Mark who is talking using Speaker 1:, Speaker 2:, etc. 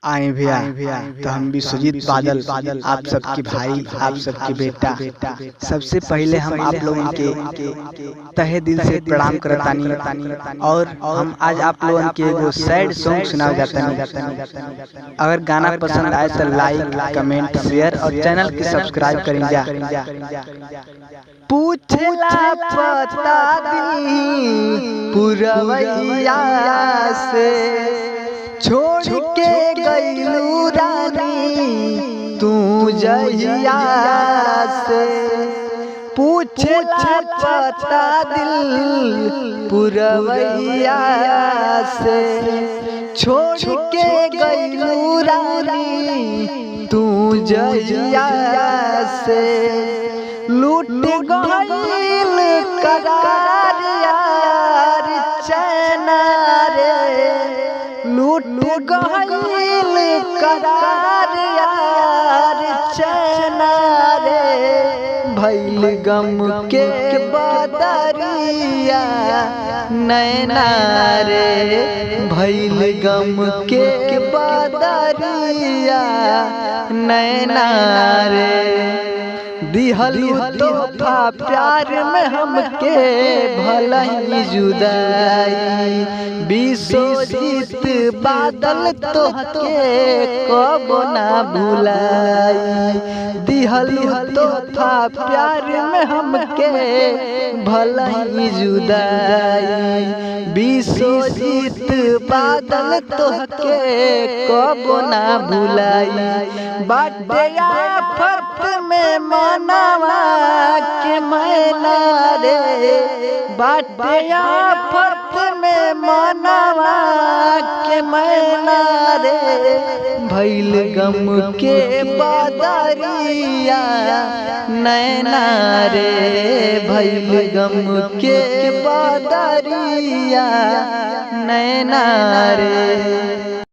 Speaker 1: आए भैया तो हम विश्वजीत बादल आप सबके भाई आप सबके बेटा सबसे पहले हम आप लोगों के तहे दिल से प्रणाम करतानी और हम आज आप लोगों के एगो सैड सॉन्ग सुनावे जातानी। अगर गाना पसंद आए तो लाइक कमेंट शेयर और चैनल के सब्सक्राइब करें जा। पूछला पता दी पुरवैया से छोड़ के गईलू रानी तू जहिया से। पूछला पता दिल पुरवैया से छोड़ के गईलू रानी तू जहिया से। लूट गईल करार यार चैन रे, लूट गईल करार यार चैन रे। भइल गम के बदरिया नैना रे, भइल गम के बदरिया नैना रे। दिहलू तोहफा प्यार में हमके भला ही जुदाई, विश्वजीत बादल तोहके कब ना भुलाई। दिहलू तोहफा प्यार में हमके भला ही जुदाई, विश्वजीत बादल तोहके कब ना भुलाई। बाटे आफत में मनावा के मैना रे, बाटे आफत में मनावा के मैना रे। भइल गम के बदरिया नैना रे, भइल गम के बदरिया नैना रे।